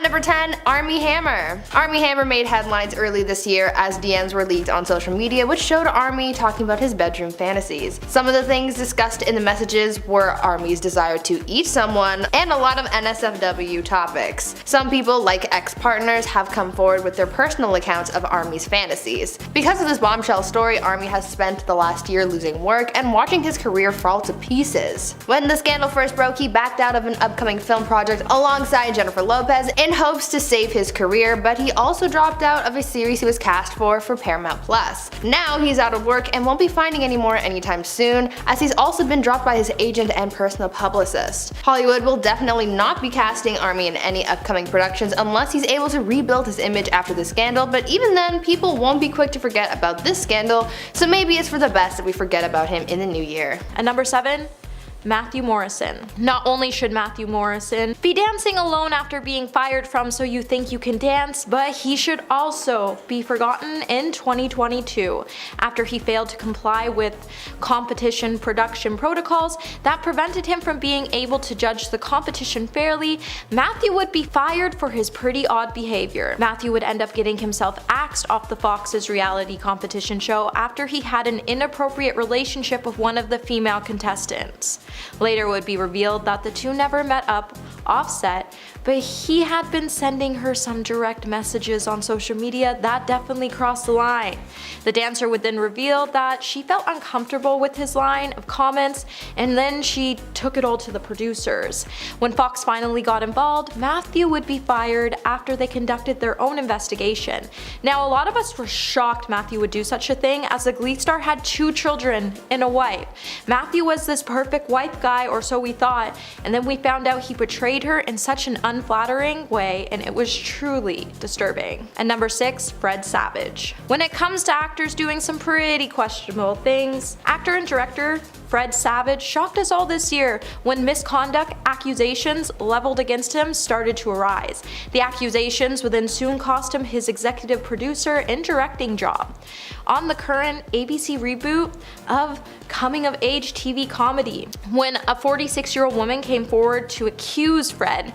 number 10, Armie Hammer. Armie Hammer made headlines early this year as DMs were leaked on social media which showed Armie talking about his bedroom fantasies. Some of the things discussed in the messages were Armie's desire to eat someone and a lot of NSFW topics. Some people, like ex-partners, have come forward with their personal accounts of Armie's fantasies. Because of this bombshell story, Armie has spent the last year losing work and watching his career fall to pieces. When the scandal first broke, he backed out of an upcoming film project alongside Jennifer Lopez in hopes to save his career, but he also dropped out of a series he was cast for Paramount+. Now he's out of work and won't be finding any more anytime soon, as he's also been dropped by his agent and personal publicist. Hollywood will definitely not be casting Armie in any upcoming productions unless he's able to rebuild his image after the scandal, but even then, people won't be quick to forget about this scandal, so maybe it's for the best that we forget about him in the new year. And number 7, Matthew Morrison. Not only should Matthew Morrison be dancing alone after being fired from So You Think You Can Dance, but he should also be forgotten in 2022 after he failed to comply with competition production protocols that prevented him from being able to judge the competition fairly. Matthew would be fired for his pretty odd behavior. Matthew would end up getting himself axed off the Fox's reality competition show after he had an inappropriate relationship with one of the female contestants. Later it would be revealed that the two never met up off-set, but he had been sending her some direct messages on social media that definitely crossed the line. The dancer would then reveal that she felt uncomfortable with his line of comments, and then she took it all to the producers. When Fox finally got involved, Matthew would be fired after they conducted their own investigation. Now, a lot of us were shocked Matthew would do such a thing, as the Glee star had 2 children and a wife. Matthew was this perfect wife guy, or so we thought, and then we found out he betrayed her in such an unflattering way, and it was truly disturbing. And number 6, Fred Savage. When it comes to actors doing some pretty questionable things, actor and director Fred Savage shocked us all this year when misconduct accusations leveled against him started to arise. The accusations would then soon cost him his executive producer and directing job on the current ABC reboot of coming-of-age TV comedy. When a 46-year-old woman came forward to accuse Fred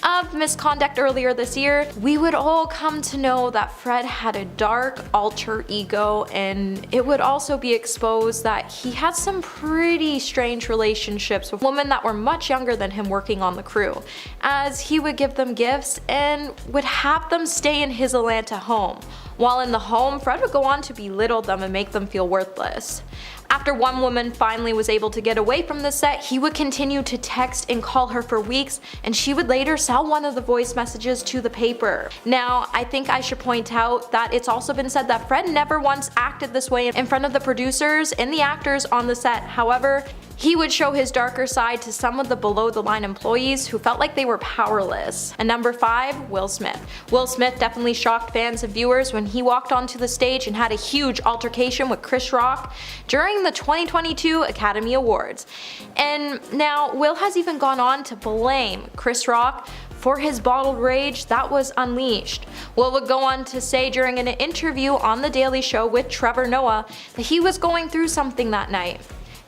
of misconduct earlier this year, we would all come to know that Fred had a dark alter ego, and it would also be exposed that he had some pretty strange relationships with women that were much younger than him working on the crew, as he would give them gifts and would have them stay in his Atlanta home. While in the home, Fred would go on to belittle them and make them feel worthless. After one woman finally was able to get away from the set, he would continue to text and call her for weeks, and she would later sell one of the voice messages to the paper. Now, I think I should point out that it's also been said that Fred never once acted this way in front of the producers and the actors on the set. However, he would show his darker side to some of the below-the-line employees who felt like they were powerless. And number 5, Will Smith. Will Smith definitely shocked fans and viewers when he walked onto the stage and had a huge altercation with Chris Rock during the 2022 Academy Awards. And now, Will has even gone on to blame Chris Rock for his bottled rage that was unleashed. Will would go on to say during an interview on The Daily Show with Trevor Noah that he was going through something that night,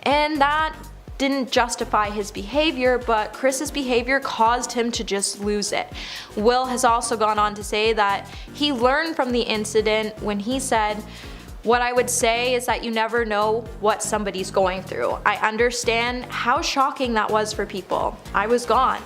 and that didn't justify his behavior, but Chris's behavior caused him to just lose it. Will has also gone on to say that he learned from the incident when he said, "What I would say is that you never know what somebody's going through. I understand how shocking that was for people. I was gone.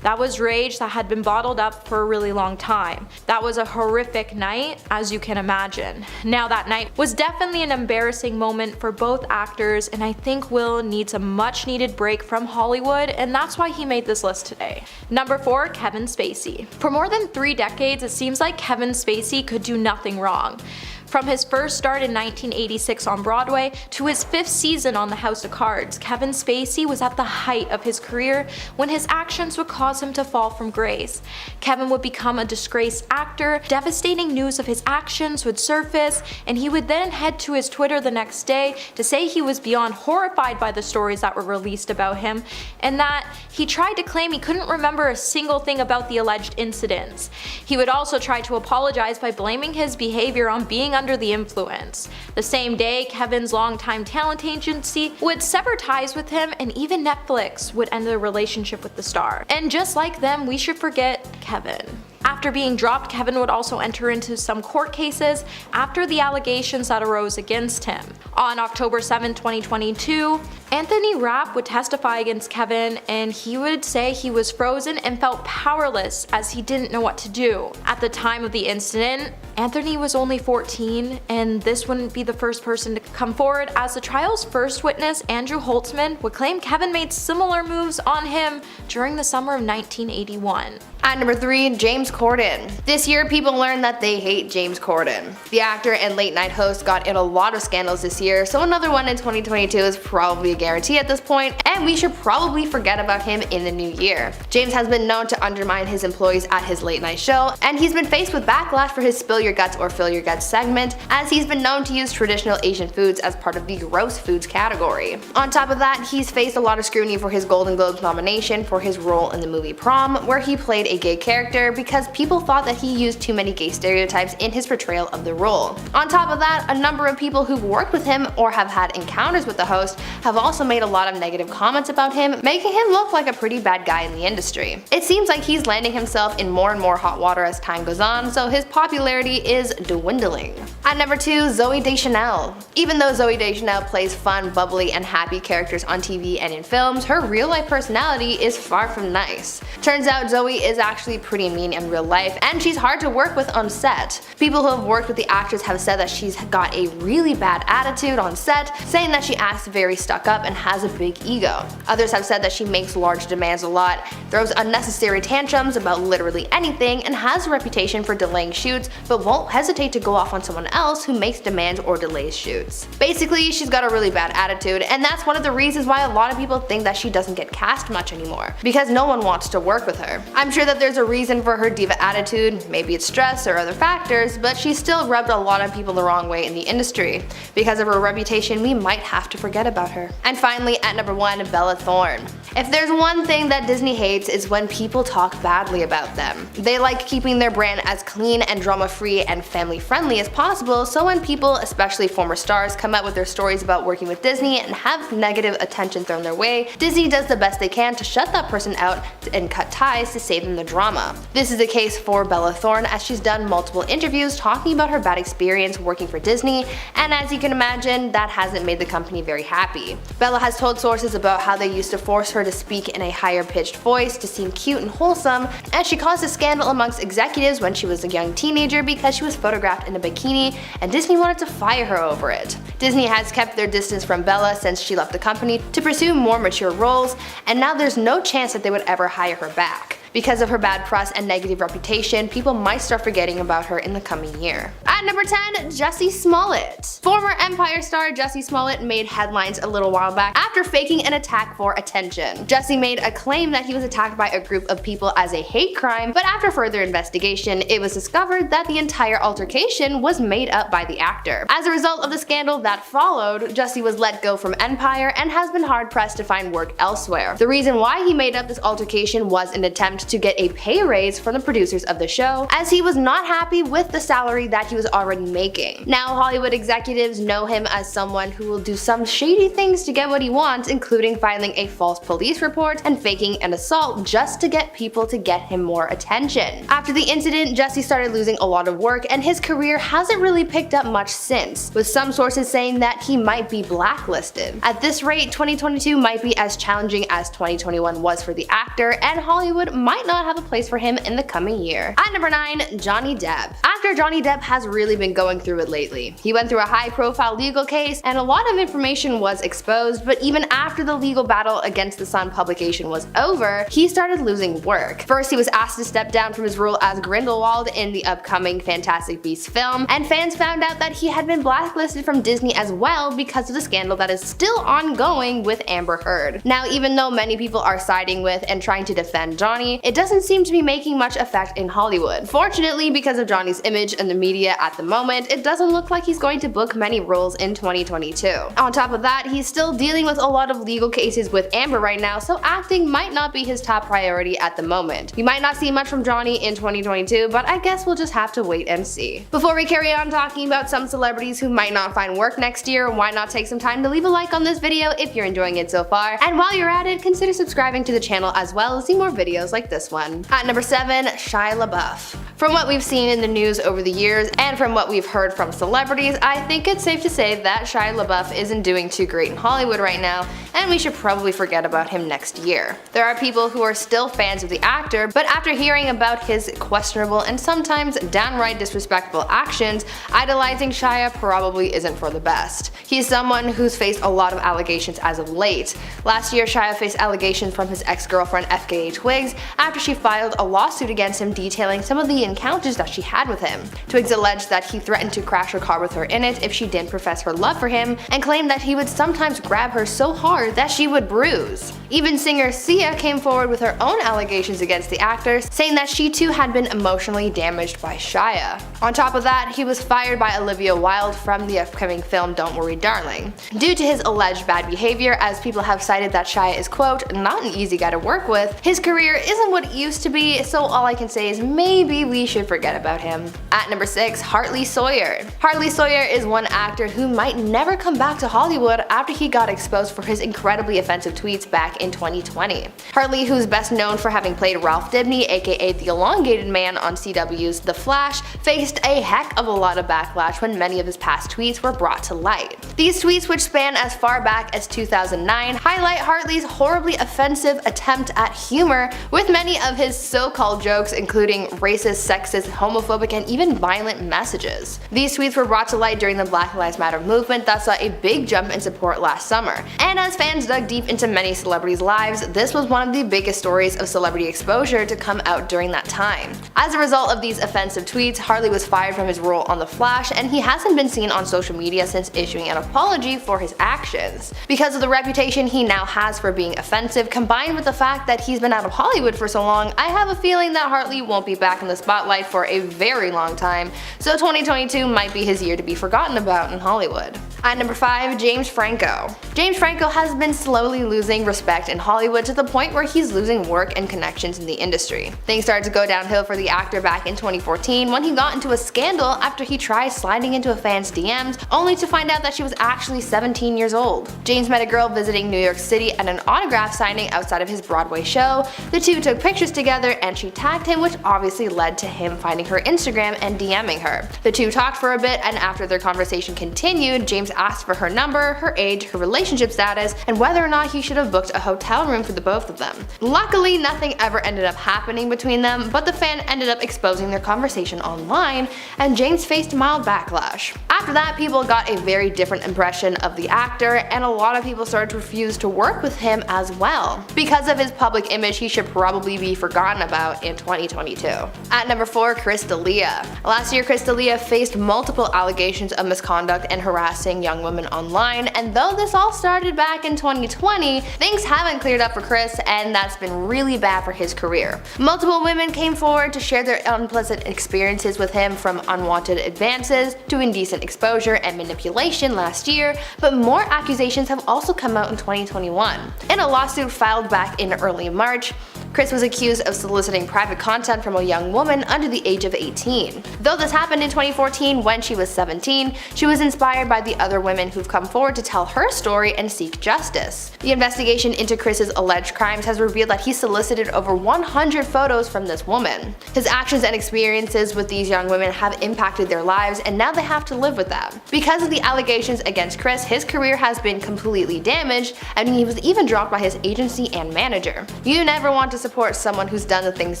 That was rage that had been bottled up for a really long time. That was a horrific night, as you can imagine." Now, that night was definitely an embarrassing moment for both actors, and I think Will needs a much needed break from Hollywood, and that's why he made this list today. Number 4, Kevin Spacey. For more than 3 decades, it seems like Kevin Spacey could do nothing wrong. From his first start in 1986 on Broadway to his 5th season on The House of Cards, Kevin Spacey was at the height of his career when his actions would cause him to fall from grace. Kevin would become a disgraced actor, devastating news of his actions would surface, and he would then head to his Twitter the next day to say he was beyond horrified by the stories that were released about him, and that he tried to claim he couldn't remember a single thing about the alleged incidents. He would also try to apologize by blaming his behavior on being under the influence. The same day, Kevin's longtime talent agency would sever ties with him, and even Netflix would end their relationship with the star. And just like them, we should forget Kevin. After being dropped, Kevin would also enter into some court cases after the allegations that arose against him. On October 7, 2022, Anthony Rapp would testify against Kevin, and he would say he was frozen and felt powerless as he didn't know what to do. At the time of the incident, Anthony was only 14, and this wouldn't be the first person to come forward, as the trial's first witness, Andrew Holtzman, would claim Kevin made similar moves on him during the summer of 1981. At number 3, James Corden. This year, people learned that they hate James Corden. The actor and late night host got in a lot of scandals this year, so another one in 2022 is probably a guarantee at this point, and we should probably forget about him in the new year. James has been known to undermine his employees at his late night show, and he's been faced with backlash for his Spill Your Guts or Fill Your Guts segment, as he's been known to use traditional Asian foods as part of the gross foods category. On top of that, he's faced a lot of scrutiny for his Golden Globes nomination for his role in the movie Prom, where he played a gay character because people thought that he used too many gay stereotypes in his portrayal of the role. On top of that, a number of people who've worked with him or have had encounters with the host have also made a lot of negative comments about him, making him look like a pretty bad guy in the industry. It seems like he's landing himself in more and more hot water as time goes on, so his popularity is dwindling. At number 2, Zooey Deschanel. Even though Zooey Deschanel plays fun, bubbly, and happy characters on TV and in films, her real-life personality is far from nice. Turns out Zooey is actually pretty mean in real life, and she's hard to work with on set. People who have worked with the actress have said that she's got a really bad attitude on set, saying that she acts very stuck up and has a big ego. Others have said that she makes large demands a lot, throws unnecessary tantrums about literally anything, and has a reputation for delaying shoots, but won't hesitate to go off on someone else who makes demands or delays shoots. Basically, she's got a really bad attitude, and that's one of the reasons why a lot of people think that she doesn't get cast much anymore, because no one wants to work with her. I'm sure that there's a reason for her diva attitude, maybe it's stress or other factors, but she still rubbed a lot of people the wrong way in the industry. Because of her reputation, we might have to forget about her. And finally, at number 1, Bella Thorne. If there's one thing that Disney hates, is when people talk badly about them. They like keeping their brand as clean and drama-free and family-friendly as possible, so when people, especially former stars, come out with their stories about working with Disney and have negative attention thrown their way, Disney does the best they can to shut that person out and cut ties to save them the drama. This is the case for Bella Thorne, as she's done multiple interviews talking about her bad experience working for Disney, and as you can imagine, that hasn't made the company very happy. Bella has told sources about how they used to force her to speak in a higher pitched voice to seem cute and wholesome, and she caused a scandal amongst executives when she was a young teenager because she was photographed in a bikini, and Disney wanted to fire her over it. Disney has kept their distance from Bella since she left the company to pursue more mature roles, and now there's no chance that they would ever hire her back. Because of her bad press and negative reputation, people might start forgetting about her in the coming year. At number 10, Jussie Smollett. Former Empire star Jussie Smollett made headlines a little while back after faking an attack for attention. Jussie made a claim that he was attacked by a group of people as a hate crime, but after further investigation, it was discovered that the entire altercation was made up by the actor. As a result of the scandal that followed, Jussie was let go from Empire and has been hard-pressed to find work elsewhere. The reason why he made up this altercation was an attempt to get a pay raise from the producers of the show, as he was not happy with the salary that he was already making. Now, Hollywood executives know him as someone who will do some shady things to get what he wants, including filing a false police report and faking an assault just to get people to get him more attention. After the incident, Jussie started losing a lot of work, and his career hasn't really picked up much since, with some sources saying that he might be blacklisted. At this rate, 2022 might be as challenging as 2021 was for the actor, and Hollywood might not have a place for him in the coming year. At number 9, Johnny Depp. Actor Johnny Depp has really been going through it lately. He went through a high-profile legal case, and a lot of information was exposed, but even after the legal battle against the Sun publication was over, he started losing work. First, he was asked to step down from his role as Grindelwald in the upcoming Fantastic Beasts film, and fans found out that he had been blacklisted from Disney as well because of the scandal that is still ongoing with Amber Heard. Now, even though many people are siding with and trying to defend Johnny, it doesn't seem to be making much effect in Hollywood. Fortunately, because of Johnny's image in the media at the moment, it doesn't look like he's going to book many roles in 2022. On top of that, he's still dealing with a lot of legal cases with Amber right now, so acting might not be his top priority at the moment. We might not see much from Johnny in 2022, but I guess we'll just have to wait and see. Before we carry on talking about some celebrities who might not find work next year, why not take some time to leave a like on this video if you're enjoying it so far, and while you're at it, consider subscribing to the channel as well to see more videos like picked this one. At number 7, Shia LaBeouf. From what we've seen in the news over the years and from what we've heard from celebrities, I think it's safe to say that Shia LaBeouf isn't doing too great in Hollywood right now, and we should probably forget about him next year. There are people who are still fans of the actor, but after hearing about his questionable and sometimes downright disrespectful actions, idolizing Shia probably isn't for the best. He's someone who's faced a lot of allegations as of late. Last year, Shia faced allegations from his ex-girlfriend FKA Twigs after she filed a lawsuit against him detailing some of the encounters that she had with him. Twigs alleged that he threatened to crash her car with her in it if she didn't profess her love for him, and claimed that he would sometimes grab her so hard that she would bruise. Even singer Sia came forward with her own allegations against the actor, saying that she too had been emotionally damaged by Shia. On top of that, he was fired by Olivia Wilde from the upcoming film Don't Worry Darling, due to his alleged bad behavior, as people have cited that Shia is, quote, not an easy guy to work with. His career isn't what it used to be, so all I can say is maybe we should forget about him. At number 6, Hartley Sawyer. Hartley Sawyer is one actor who might never come back to Hollywood after he got exposed for his incredibly offensive tweets back in 2020. Hartley, who's best known for having played Ralph Dibny, aka the Elongated Man on CW's The Flash, faced a heck of a lot of backlash when many of his past tweets were brought to light. These tweets, which span as far back as 2009, highlight Hartley's horribly offensive attempt at humor, with many of his so-called jokes including racist, sexist, homophobic, and even violent messages. These tweets were brought to light during the Black Lives Matter movement that saw a big jump in support last summer, and as fans dug deep into many celebrities' lives, this was one of the biggest stories of celebrity exposure to come out during that time. As a result of these offensive tweets, Hartley was fired from his role on The Flash, and he hasn't been seen on social media since issuing an apology for his actions. Because of the reputation he now has for being offensive, combined with the fact that he's been out of Hollywood for so long, I have a feeling that Hartley won't be back in the spotlight for a very long time, so 2022 might be his year to be forgotten about in Hollywood. At number 5, James Franco. James Franco has been slowly losing respect in Hollywood to the point where he's losing work and connections in the industry. Things started to go downhill for the actor back in 2014 when he got into a scandal after he tried sliding into a fan's DMs only to find out that she was actually 17 years old. James met a girl visiting New York City at an autograph signing outside of his Broadway show. The two took pictures together and she tagged him, which obviously led to him finding her Instagram and DMing her. The two talked for a bit, and after their conversation continued, James asked for her number, her age, her relationship status, and whether or not he should have booked a hotel room for the both of them. Luckily, nothing ever ended up happening between them, but the fan ended up exposing their conversation online, and James faced mild backlash. After that, people got a very different impression of the actor, and a lot of people started to refuse to work with him as well. Because of his public image, he should probably be forgotten about in 2022. At number 4, Chris D'Elia. Last year, Chris D'Elia faced multiple allegations of misconduct and harassing young women online, and though this all started back in 2020, things haven't cleared up for Chris, and that's been really bad for his career. Multiple women came forward to share their unpleasant experiences with him, from unwanted advances to indecent exposure and manipulation last year, but more accusations have also come out in 2021. In a lawsuit filed back in early March, Chris was accused of soliciting private content from a young woman under the age of 18. Though this happened in 2014 when she was 17, she was inspired by the other women who've come forward to tell her story and seek justice. The investigation into Chris's alleged crimes has revealed that he solicited over 100 photos from this woman. His actions and experiences with these young women have impacted their lives, and now they have to live with that. Because of the allegations against Chris, his career has been completely damaged, and he was even dropped by his agency and manager. You never want to support someone who's done the things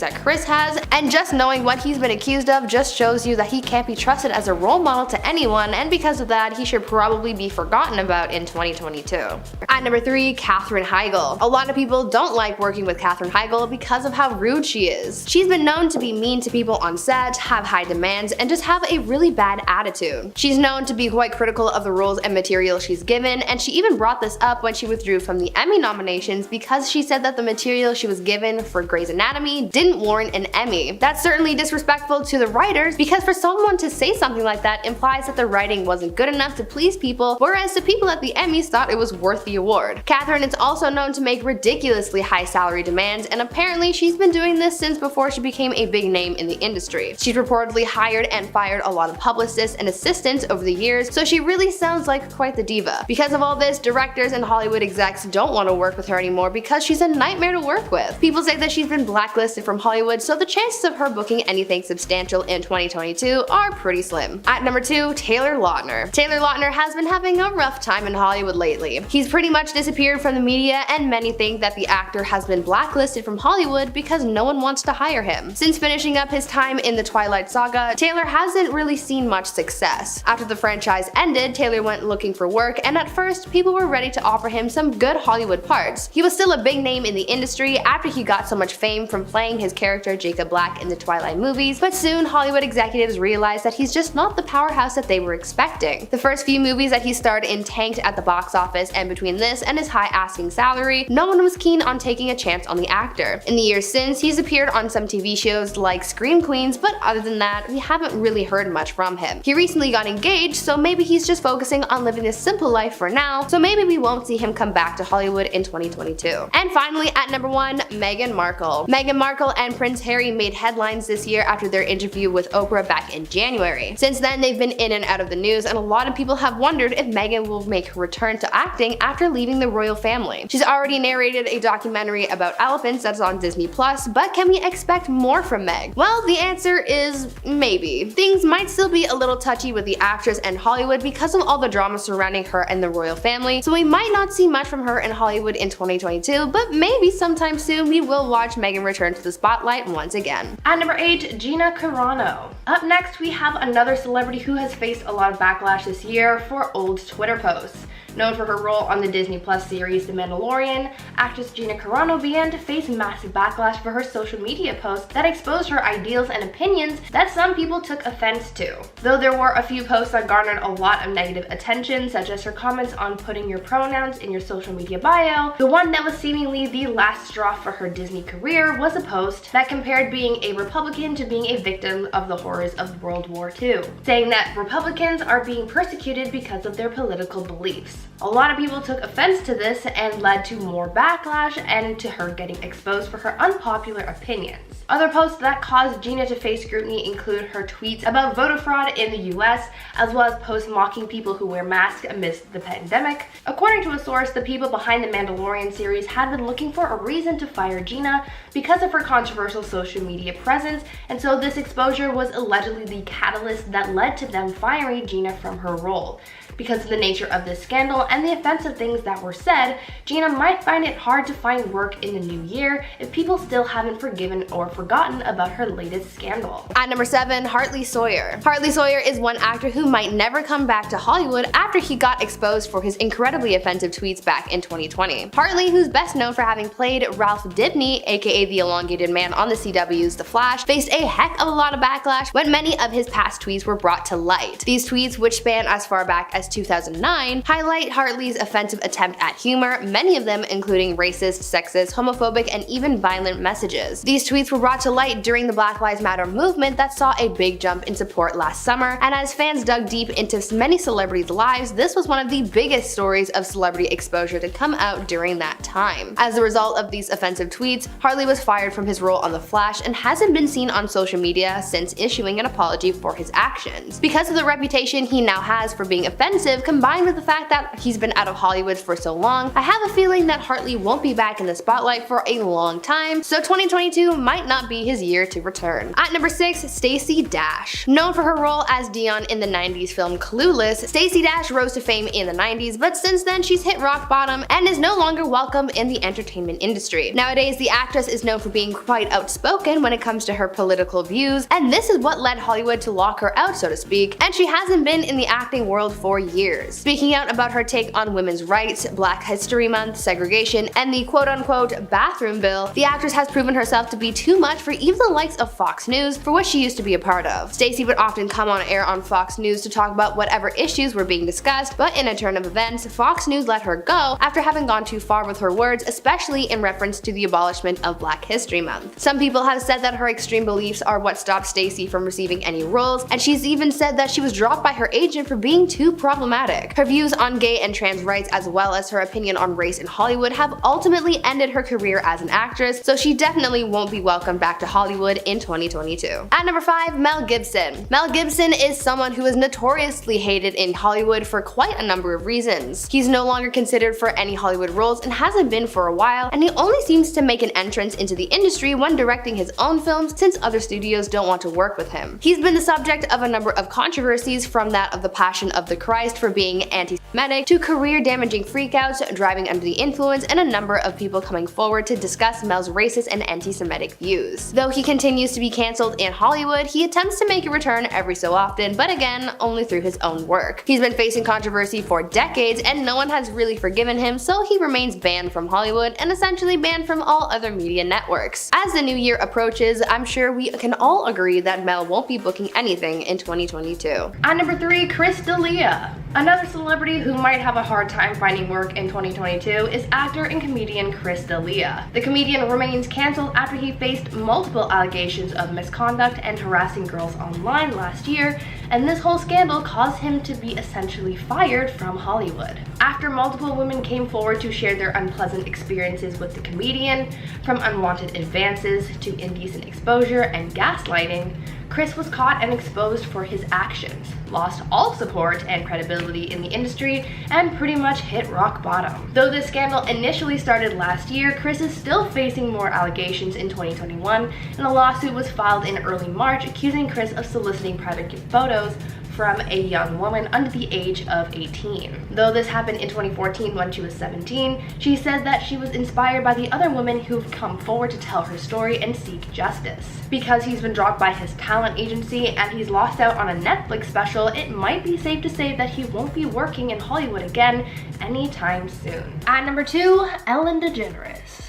that Chris has, and just knowing what he's been accused of just shows you that he can't be trusted as a role model to anyone, and because of that, he should probably be forgotten about in 2022. At number 3, Katherine Heigl. A lot of people don't like working with Katherine Heigl because of how rude she is. She's been known to be mean to people on set, have high demands, and just have a really bad attitude. She's known to be quite critical of the roles and material she's given, and she even brought this up when she withdrew from the Emmy nominations because she said that the material she was given for Grey's Anatomy didn't warrant an Emmy. That's certainly disrespectful to the writers, because for someone to say something like that implies that the writing wasn't good enough to please people, whereas the people at the Emmys thought it was worth the award. Katherine is also known to make ridiculously high salary demands, and apparently she's been doing this since before she became a big name in the industry. She's reportedly hired and fired a lot of publicists and assistants over the years, so she really sounds like quite the diva. Because of all this, directors and Hollywood execs don't want to work with her anymore because she's a nightmare to work with. People People say that she's been blacklisted from Hollywood, so the chances of her booking anything substantial in 2022 are pretty slim. At number 2, Taylor Lautner. Taylor Lautner has been having a rough time in Hollywood lately. He's pretty much disappeared from the media, and many think that the actor has been blacklisted from Hollywood because no one wants to hire him. Since finishing up his time in the Twilight Saga, Taylor hasn't really seen much success. After the franchise ended, Taylor went looking for work, and at first, people were ready to offer him some good Hollywood parts. He was still a big name in the industry after he got so much fame from playing his character Jacob Black in the Twilight movies, but soon Hollywood executives realized that he's just not the powerhouse that they were expecting. The first few movies that he starred in tanked at the box office, and between this and his high asking salary, no one was keen on taking a chance on the actor. In the years since, he's appeared on some TV shows like Scream Queens, but other than that, we haven't really heard much from him. He recently got engaged, so maybe he's just focusing on living a simple life for now, so maybe we won't see him come back to Hollywood in 2022. And finally, at number 1, Meghan Markle. Meghan Markle and Prince Harry made headlines this year after their interview with Oprah back in January. Since then, they've been in and out of the news, and a lot of people have wondered if Meghan will make her return to acting after leaving the royal family. She's already narrated a documentary about elephants that's on Disney+, but can we expect more from Meg? Well, the answer is maybe. Things might still be a little touchy with the actress and Hollywood because of all the drama surrounding her and the royal family, so we might not see much from her in Hollywood in 2022, but maybe sometime soon we will watch Meghan return to the spotlight once again. At number 8, Gina Carano. Up next, we have another celebrity who has faced a lot of backlash this year for old Twitter posts. Known for her role on the Disney Plus series The Mandalorian, actress Gina Carano began to face massive backlash for her social media posts that exposed her ideals and opinions that some people took offense to. Though there were a few posts that garnered a lot of negative attention, such as her comments on putting your pronouns in your social media bio, the one that was seemingly the last straw for her Disney career was a post that compared being a Republican to being a victim of the horrors of World War II, saying that Republicans are being persecuted because of their political beliefs. A lot of people took offense to this and led to more backlash and to her getting exposed for her unpopular opinions. Other posts that caused Gina to face scrutiny include her tweets about voter fraud in the US, as well as posts mocking people who wear masks amidst the pandemic. According to a source, the people behind the Mandalorian series had been looking for a reason to fire Gina because of her controversial social media presence, and so this exposure was allegedly the catalyst that led to them firing Gina from her role. Because of the nature of this scandal and the offensive things that were said, Gina might find it hard to find work in the new year if people still haven't forgiven or forgotten about her latest scandal. At number 7, Hartley Sawyer. Hartley Sawyer is one actor who might never come back to Hollywood after he got exposed for his incredibly offensive tweets back in 2020. Hartley, who's best known for having played Ralph Dibny, aka the elongated man on the CW's The Flash, faced a heck of a lot of backlash when many of his past tweets were brought to light. These tweets, which span as far back as 2009, highlight Hartley's offensive attempt at humor, many of them including racist, sexist, homophobic, and even violent messages. These tweets were brought to light during the Black Lives Matter movement that saw a big jump in support last summer, and as fans dug deep into many celebrities' lives, this was one of the biggest stories of celebrity exposure to come out during that time. As a result of these offensive tweets, Hartley was fired from his role on The Flash and hasn't been seen on social media since issuing an apology for his actions. Because of the reputation he now has for being offensive, combined with the fact that he's been out of Hollywood for so long, I have a feeling that Hartley won't be back in the spotlight for a long time, so 2022 might not be his year to return. At number 6, Stacey Dash. Known for her role as Dion in the 90s film Clueless, Stacey Dash rose to fame in the 90s, but since then she's hit rock bottom and is no longer welcome in the entertainment industry. Nowadays, the actress is known for being quite outspoken when it comes to her political views, and this is what led Hollywood to lock her out, so to speak, and she hasn't been in the acting world for years. Speaking out about her take on women's rights, Black History Month, segregation, and the quote-unquote bathroom bill, the actress has proven herself to be too much for even the likes of Fox News, for which she used to be a part of. Stacey would often come on air on Fox News to talk about whatever issues were being discussed, but in a turn of events, Fox News let her go after having gone too far with her words, especially in reference to the abolishment of Black History Month. Some people have said that her extreme beliefs are what stopped Stacey from receiving any roles, and she's even said that she was dropped by her agent for being too pro problematic. Her views on gay and trans rights as well as her opinion on race in Hollywood have ultimately ended her career as an actress, so she definitely won't be welcomed back to Hollywood in 2022. At number 5, Mel Gibson. Mel Gibson is someone who is notoriously hated in Hollywood for quite a number of reasons. He's no longer considered for any Hollywood roles and hasn't been for a while, and he only seems to make an entrance into the industry when directing his own films since other studios don't want to work with him. He's been the subject of a number of controversies, from that of the Passion of the Christ for being anti-Semitic to career-damaging freakouts, driving under the influence, and a number of people coming forward to discuss Mel's racist and anti-Semitic views. Though he continues to be cancelled in Hollywood, he attempts to make a return every so often, but again, only through his own work. He's been facing controversy for decades and no one has really forgiven him, so he remains banned from Hollywood and essentially banned from all other media networks. As the new year approaches, I'm sure we can all agree that Mel won't be booking anything in 2022. At number 3, Chris D'Elia. Another celebrity who might have a hard time finding work in 2022 is actor and comedian Chris D'Elia. The comedian remains cancelled after he faced multiple allegations of misconduct and harassing girls online last year, and this whole scandal caused him to be essentially fired from Hollywood. After multiple women came forward to share their unpleasant experiences with the comedian, from unwanted advances to indecent exposure and gaslighting, Chris was caught and exposed for his actions, lost all support and credibility in the industry, and pretty much hit rock bottom. Though this scandal initially started last year, Chris is still facing more allegations in 2021, and a lawsuit was filed in early March accusing Chris of soliciting private photos from a young woman under the age of 18. Though this happened in 2014 when she was 17, she said that she was inspired by the other women who've come forward to tell her story and seek justice. Because he's been dropped by his talent agency and he's lost out on a Netflix special, it might be safe to say that he won't be working in Hollywood again anytime soon. At number 2, Ellen DeGeneres.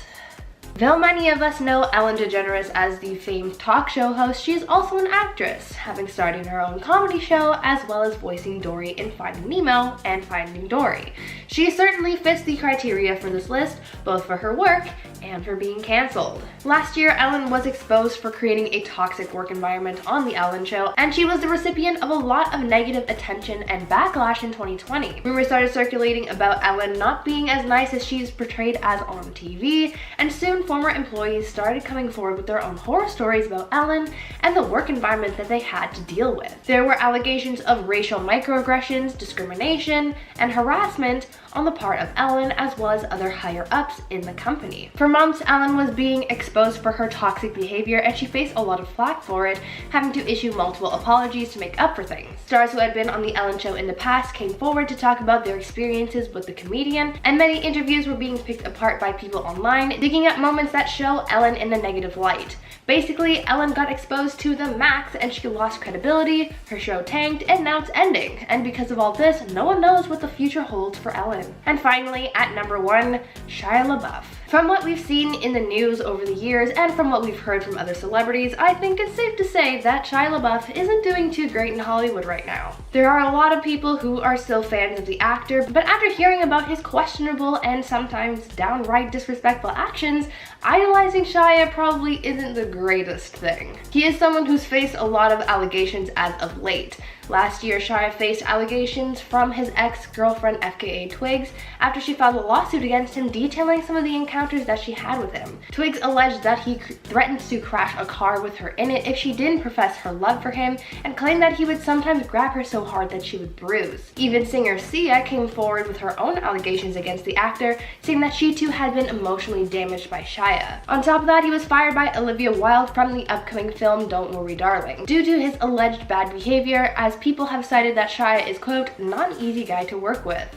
Though many of us know Ellen DeGeneres as the famed talk show host, she is also an actress, having started her own comedy show as well as voicing Dory in Finding Nemo and Finding Dory. She certainly fits the criteria for this list, both for her work and for being cancelled. Last year, Ellen was exposed for creating a toxic work environment on The Ellen Show, and she was the recipient of a lot of negative attention and backlash in 2020. Rumors started circulating about Ellen not being as nice as she's portrayed as on TV, and soon former employees started coming forward with their own horror stories about Ellen and the work environment that they had to deal with. There were allegations of racial microaggressions, discrimination, and harassment on the part of Ellen as well as other higher-ups in the company. For months, Ellen was being exposed for her toxic behavior and she faced a lot of flack for it, having to issue multiple apologies to make up for things. Stars who had been on The Ellen Show in the past came forward to talk about their experiences with the comedian, and many interviews were being picked apart by people online, digging up moments that show Ellen in a negative light. Basically, Ellen got exposed to the max and she lost credibility, her show tanked, and now it's ending. And because of all this, no one knows what the future holds for Ellen. And finally, at number 1, Shia LaBeouf. From what we've seen in the news over the years and from what we've heard from other celebrities, I think it's safe to say that Shia LaBeouf isn't doing too great in Hollywood right now. There are a lot of people who are still fans of the actor, but after hearing about his questionable and sometimes downright disrespectful actions, idolizing Shia probably isn't the greatest thing. He is someone who's faced a lot of allegations as of late. Last year, Shia faced allegations from his ex-girlfriend FKA Twigs after she filed a lawsuit against him detailing some of the encounters that she had with him. Twigs alleged that he threatened to crash a car with her in it if she didn't profess her love for him, and claimed that he would sometimes grab her so hard that she would bruise. Even singer Sia came forward with her own allegations against the actor, saying that she too had been emotionally damaged by Shia. On top of that, he was fired by Olivia Wilde from the upcoming film Don't Worry Darling, due to his alleged bad behavior, as people have cited that Shia is, quote, not an easy guy to work with.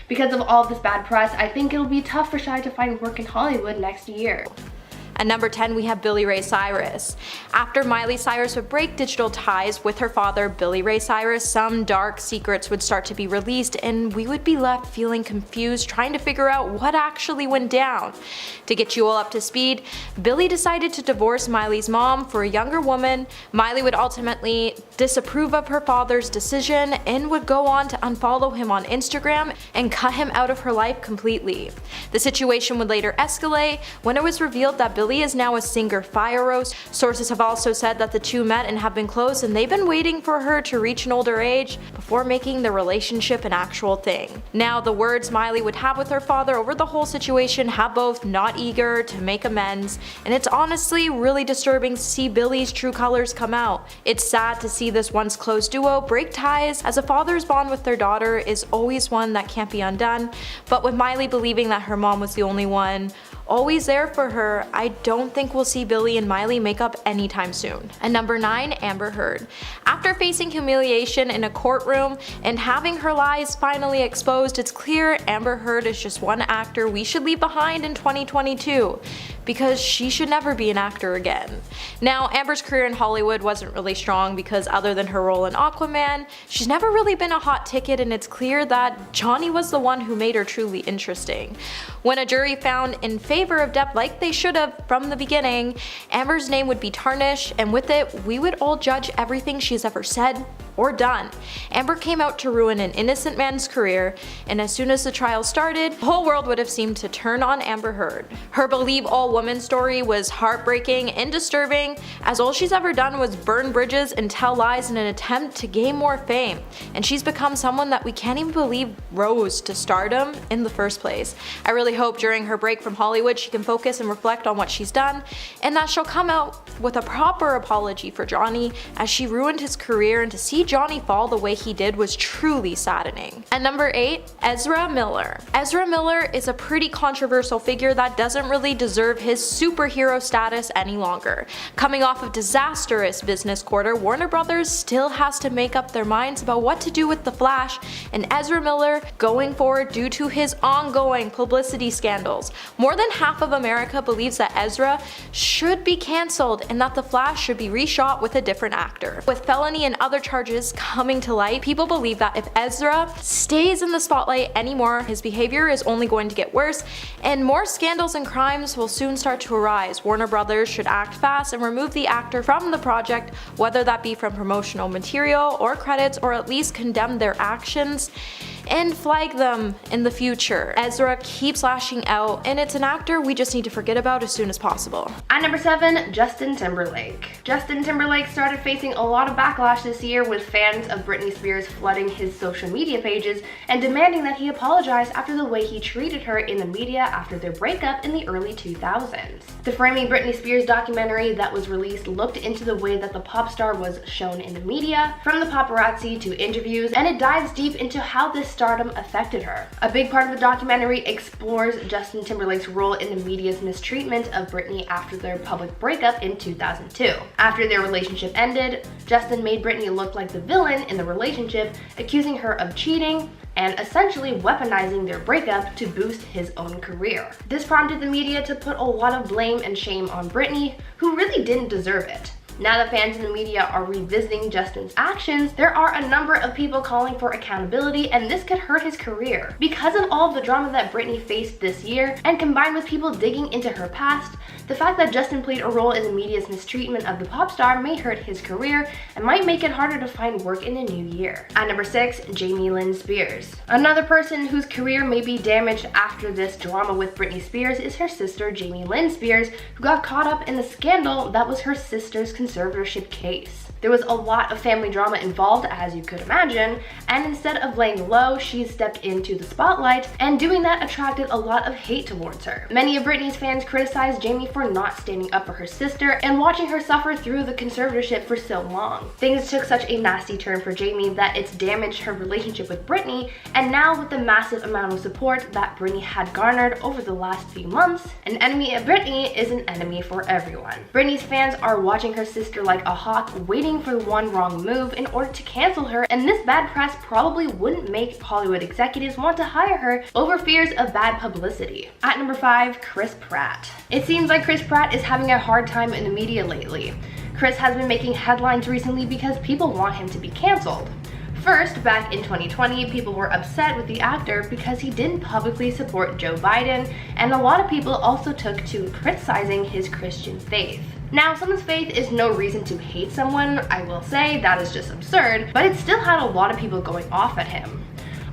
Because of all this bad press, I think it'll be tough for Shia to find work in Hollywood next year. At number 10, we have Billy Ray Cyrus. After Miley Cyrus would break digital ties with her father, Billy Ray Cyrus, some dark secrets would start to be released and we would be left feeling confused, trying to figure out what actually went down. To get you all up to speed, Billy decided to divorce Miley's mom for a younger woman. Miley would ultimately disapprove of her father's decision and would go on to unfollow him on Instagram and cut him out of her life completely. The situation would later escalate when it was revealed that Billy Billie is now a singer fire roast. Sources have also said that the two met and have been close, and they've been waiting for her to reach an older age before making the relationship an actual thing. Now, the words Miley would have with her father over the whole situation have both not eager to make amends, and it's honestly really disturbing to see Billie's true colors come out. It's sad to see this once close duo break ties, as a father's bond with their daughter is always one that can't be undone, but with Miley believing that her mom was the only one always there for her, I don't think we'll see Billie and Miley make up anytime soon. And number 9, Amber Heard. After facing humiliation in a courtroom and having her lies finally exposed, it's clear Amber Heard is just one actor we should leave behind in 2022, because she should never be an actor again. Now, Amber's career in Hollywood wasn't really strong because other than her role in Aquaman, she's never really been a hot ticket, and it's clear that Johnny was the one who made her truly interesting. When a jury found in favor of Depp, like they should have from the beginning, Amber's name would be tarnished, and with it, we would all judge everything she's ever said or done. Amber came out to ruin an innocent man's career, and as soon as the trial started, the whole world would have seemed to turn on Amber Heard. Her Believe All Women story was heartbreaking and disturbing, as all she's ever done was burn bridges and tell lies in an attempt to gain more fame, and she's become someone that we can't even believe rose to stardom in the first place. I really hope during her break from Hollywood she can focus and reflect on what she's done, and that she'll come out with a proper apology for Johnny, as she ruined his career, and to see Johnny fall the way he did was truly saddening. And number 8, Ezra Miller. Ezra Miller is a pretty controversial figure that doesn't really deserve his superhero status any longer. Coming off of disastrous business quarter, Warner Brothers still has to make up their minds about what to do with The Flash and Ezra Miller going forward due to his ongoing publicity scandals. More than half of America believes that Ezra should be cancelled and that The Flash should be reshot with a different actor. With felony and other charges coming to light, people believe that if Ezra stays in the spotlight anymore, his behavior is only going to get worse, and more scandals and crimes will soon start to arise. Warner Brothers should act fast and remove the actor from the project, whether that be from promotional material or credits, or at least condemn their actions and flag them in the future. Ezra keeps lashing out, and it's an actor we just need to forget about as soon as possible. At number 7, Justin Timberlake. Justin Timberlake started facing a lot of backlash this year, with fans of Britney Spears flooding his social media pages and demanding that he apologize after the way he treated her in the media after their breakup in the early 2000s. The Framing Britney Spears documentary that was released looked into the way that the pop star was shown in the media, from the paparazzi to interviews, and it dives deep into how this stardom affected her. A big part of the documentary explores Justin Timberlake's role in the media's mistreatment of Britney after their public breakup in 2002. After their relationship ended, Justin made Britney look like the villain in the relationship, accusing her of cheating and essentially weaponizing their breakup to boost his own career. This prompted the media to put a lot of blame and shame on Britney, who really didn't deserve it. Now that fans in the media are revisiting Justin's actions, there are a number of people calling for accountability, and this could hurt his career. Because of all the drama that Britney faced this year, and combined with people digging into her past, the fact that Justin played a role in the media's mistreatment of the pop star may hurt his career and might make it harder to find work in the new year. At number 6, Jamie Lynn Spears. Another person whose career may be damaged after this drama with Britney Spears is her sister, Jamie Lynn Spears, who got caught up in the scandal that was her sister's conservatorship case. There was a lot of family drama involved, as you could imagine, and instead of laying low, she stepped into the spotlight, and doing that attracted a lot of hate towards her. Many of Britney's fans criticized Jamie for not standing up for her sister and watching her suffer through the conservatorship for so long. Things took such a nasty turn for Jamie that it's damaged her relationship with Britney, and now with the massive amount of support that Britney had garnered over the last few months, an enemy of Britney is an enemy for everyone. Britney's fans are watching her sister like a hawk, waiting for one wrong move in order to cancel her, and this bad press probably wouldn't make Hollywood executives want to hire her over fears of bad publicity. At number 5, Chris Pratt. It seems like Chris Pratt is having a hard time in the media lately. Chris has been making headlines recently because people want him to be canceled. First, back in 2020, people were upset with the actor because he didn't publicly support Joe Biden, and a lot of people also took to criticizing his Christian faith. Now, someone's faith is no reason to hate someone, I will say, that is just absurd, but it still had a lot of people going off at him.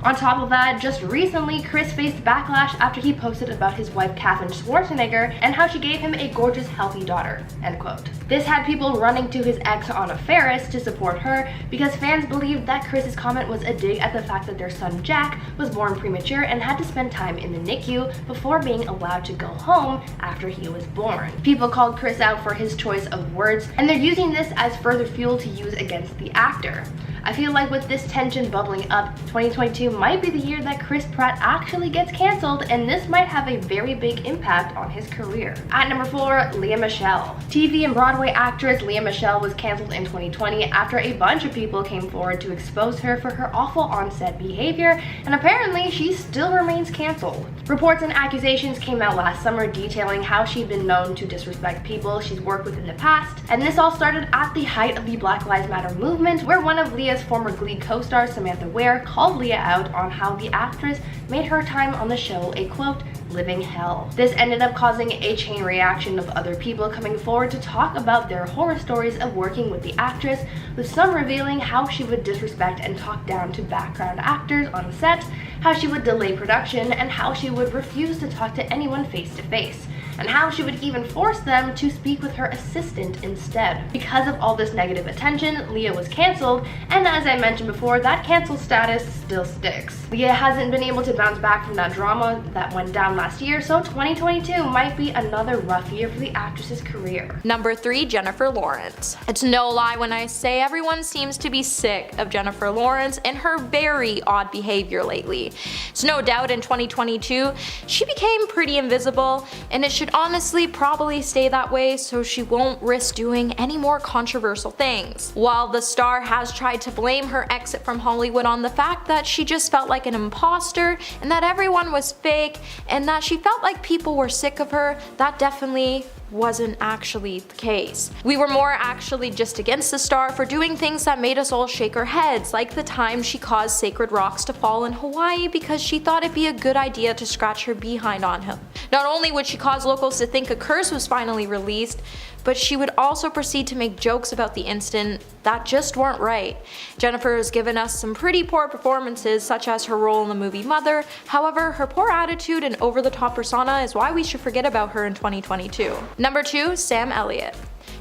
On top of that, just recently, Chris faced backlash after he posted about his wife Katherine Schwarzenegger and how she gave him a gorgeous, healthy daughter, end quote. This had people running to his ex Anna Faris to support her because fans believed that Chris's comment was a dig at the fact that their son Jack was born premature and had to spend time in the NICU before being allowed to go home after he was born. People called Chris out for his choice of words, and they're using this as further fuel to use against the actor. I feel like with this tension bubbling up, 2022 might be the year that Chris Pratt actually gets cancelled, and this might have a very big impact on his career. At number 4, Lea Michele. TV and Broadway actress Lea Michele was cancelled in 2020 after a bunch of people came forward to expose her for her awful on-set behavior, and apparently she still remains cancelled. Reports and accusations came out last summer detailing how she'd been known to disrespect people she's worked with in the past, and this all started at the height of the Black Lives Matter movement, where one of Lea's former Glee co-star Samantha Ware called Lea out on how the actress made her time on the show a quote, living hell. This ended up causing a chain reaction of other people coming forward to talk about their horror stories of working with the actress, with some revealing how she would disrespect and talk down to background actors on set, how she would delay production, and how she would refuse to talk to anyone face to face, and how she would even force them to speak with her assistant instead. Because of all this negative attention, Lea was cancelled, and as I mentioned before, that cancelled status still sticks. Lea hasn't been able to bounce back from that drama that went down last year, so 2022 might be another rough year for the actress's career. Number 3, Jennifer Lawrence. It's no lie when I say everyone seems to be sick of Jennifer Lawrence and her very odd behavior lately. It's no doubt in 2022, she became pretty invisible, and it should honestly probably stay that way so she won't risk doing any more controversial things. While the star has tried to blame her exit from Hollywood on the fact that she just felt like an imposter and that everyone was fake and that she felt like people were sick of her, that definitely wasn't actually the case. We were more actually just against the star for doing things that made us all shake our heads, like the time she caused sacred rocks to fall in Hawaii because she thought it'd be a good idea to scratch her behind on him. Not only would she cause locals to think a curse was finally released, but she would also proceed to make jokes about the incident that just weren't right. Jennifer has given us some pretty poor performances, such as her role in the movie Mother. However, her poor attitude and over-the-top persona is why we should forget about her in 2022. Number 2, Sam Elliott.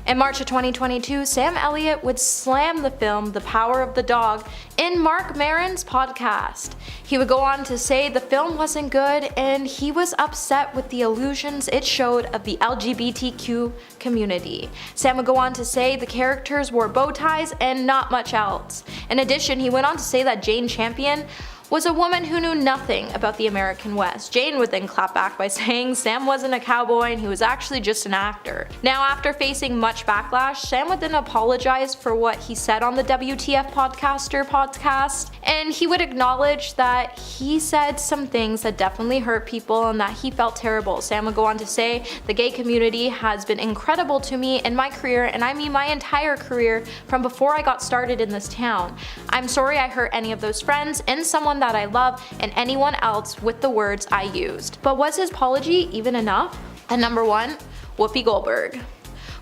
In March of 2022, Sam Elliott would slam the film The Power of the Dog in Marc Maron's podcast. He would go on to say the film wasn't good and he was upset with the illusions it showed of the LGBTQ community. Sam would go on to say the characters wore bow ties and not much else. In addition, he went on to say that Jane Champion was a woman who knew nothing about the American West. Jane would then clap back by saying Sam wasn't a cowboy and he was actually just an actor. Now, after facing much backlash, Sam would then apologize for what he said on the WTF podcast, and he would acknowledge that he said some things that definitely hurt people and that he felt terrible. Sam would go on to say, the gay community has been incredible to me in my career, and I mean my entire career from before I got started in this town. I'm sorry I hurt any of those friends and someone that I love and anyone else with the words I used. But was his apology even enough? And number 1, Whoopi Goldberg.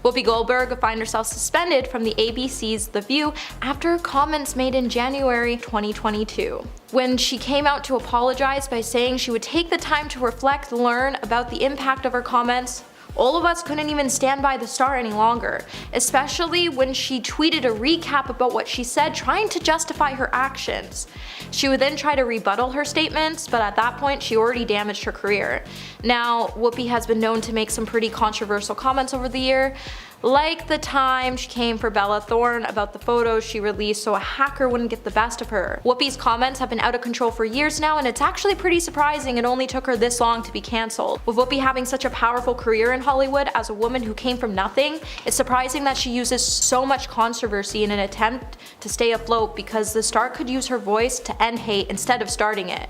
Whoopi Goldberg found herself suspended from the ABC's The View after comments made in January 2022. When she came out to apologize by saying she would take the time to reflect, learn about the impact of her comments, all of us couldn't even stand by the star any longer, especially when she tweeted a recap about what she said, trying to justify her actions. She would then try to rebuttal her statements, but at that point she already damaged her career. Now, Whoopi has been known to make some pretty controversial comments over the year, like the time she came for Bella Thorne about the photos she released so a hacker wouldn't get the best of her. Whoopi's comments have been out of control for years now, and it's actually pretty surprising it only took her this long to be cancelled. With Whoopi having such a powerful career in Hollywood as a woman who came from nothing, it's surprising that she uses so much controversy in an attempt to stay afloat, because the star could use her voice to end hate instead of starting it.